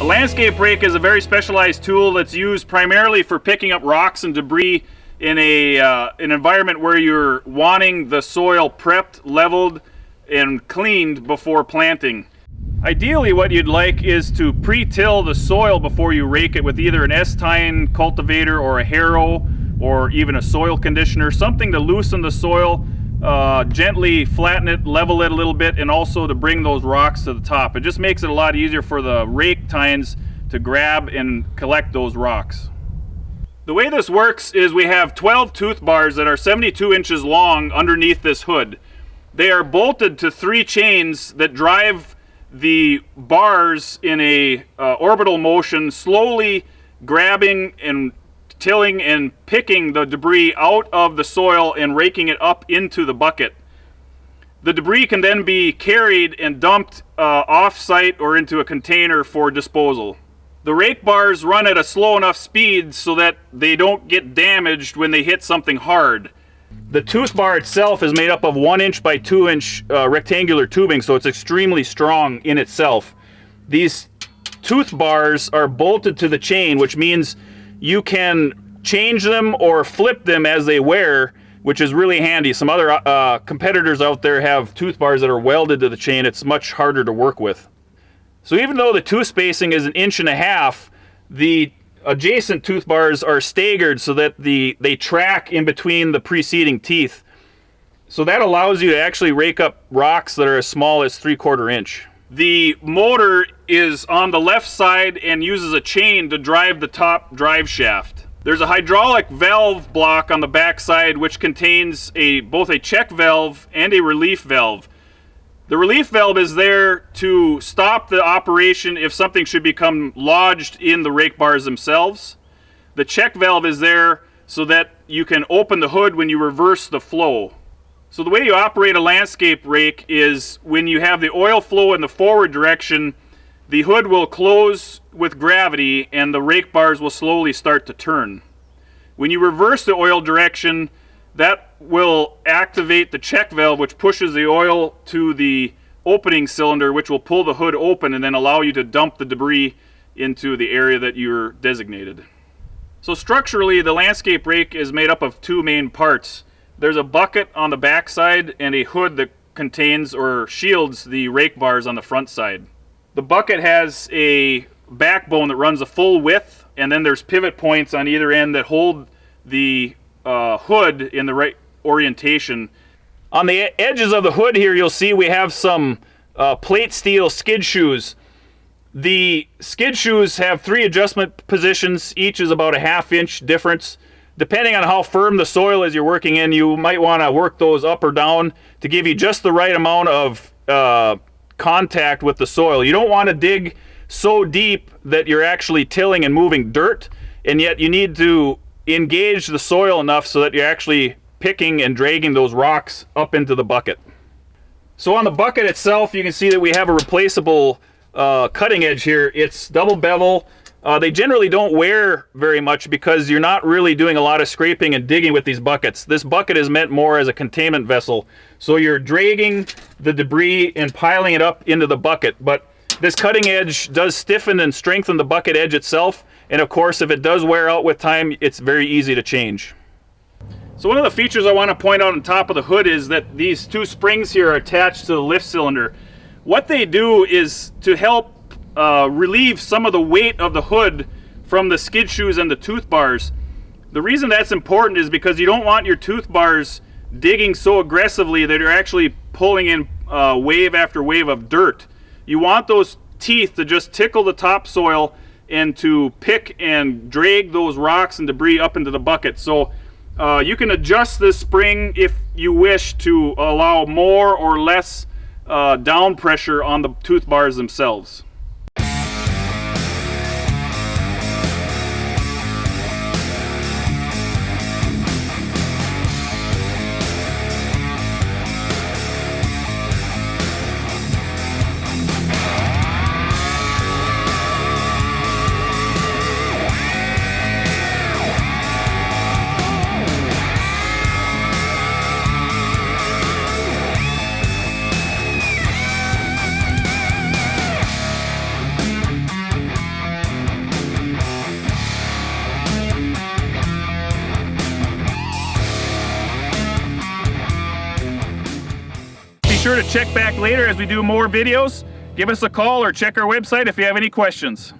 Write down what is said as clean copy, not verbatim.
A landscape rake is a very specialized tool that's used primarily for picking up rocks and debris in an environment where you're wanting the soil prepped, leveled, and cleaned before planting. Ideally, what you'd like is to pre-till the soil before you rake it with either an S-tine cultivator or a harrow or even a soil conditioner, something to loosen the soil, gently flatten it, level it a little bit, and also to bring those rocks to the top. It just makes it a lot easier for the rake tines to grab and collect those rocks. The way this works is we have 12 tooth bars that are 72 inches long underneath this hood. They are bolted to 3 chains that drive the bars in a orbital motion, slowly grabbing and tilling and picking the debris out of the soil and raking it up into the bucket. The debris can then be carried and dumped off-site or into a container for disposal. The rake bars run at a slow enough speed so that they don't get damaged when they hit something hard. The tooth bar itself is made up of 1 inch by 2 inch rectangular tubing, so it's extremely strong in itself. These tooth bars are bolted to the chain, which means you can change them or flip them as they wear, which is really handy. Some other competitors out there have tooth bars that are welded to the chain. It's much harder to work with. So even though the tooth spacing is 1.5 inches, the adjacent tooth bars are staggered so that they track in between the preceding teeth. So that allows you to actually rake up rocks that are as small as 3/4 inch. The motor is on the left side and uses a chain to drive the top drive shaft. There's a hydraulic valve block on the back side which contains both a check valve and a relief valve. The relief valve is there to stop the operation if something should become lodged in the rake bars themselves. The check valve is there so that you can open the hood when you reverse the flow. So the way you operate a landscape rake is when you have the oil flow in the forward direction, the hood will close with gravity and the rake bars will slowly start to turn. When you reverse the oil direction, that will activate the check valve, which pushes the oil to the opening cylinder, which will pull the hood open and then allow you to dump the debris into the area that you're designated. So structurally, the landscape rake is made up of 2 main parts. There's a bucket on the back side and a hood that contains or shields the rake bars on the front side. The bucket has a backbone that runs a full width, and then there's pivot points on either end that hold the hood in the right orientation. On the edges of the hood here, you'll see we have some plate steel skid shoes. The skid shoes have 3 adjustment positions. Each is about a 1/2 inch difference. Depending on how firm the soil is you're working in, you might want to work those up or down to give you just the right amount of contact with the soil. You don't want to dig so deep that you're actually tilling and moving dirt, and yet you need to engage the soil enough so that you're actually picking and dragging those rocks up into the bucket. So on the bucket itself, you can see that we have a replaceable cutting edge here. It's double bevel. They generally don't wear very much because you're not really doing a lot of scraping and digging with these buckets. This bucket is meant more as a containment vessel. So you're dragging the debris and piling it up into the bucket. But this cutting edge does stiffen and strengthen the bucket edge itself. And of course, if it does wear out with time, it's very easy to change. So one of the features I want to point out on top of the hood is that these 2 springs here are attached to the lift cylinder. What they do is to help relieve some of the weight of the hood from the skid shoes and the tooth bars. The reason that's important is because you don't want your tooth bars digging so aggressively that you're actually pulling in wave after wave of dirt. You want those teeth to just tickle the topsoil and to pick and drag those rocks and debris up into the bucket. So you can adjust this spring if you wish to allow more or less down pressure on the tooth bars themselves. sure to check back later as we do more videos. Give us a call or check our website if you have any questions.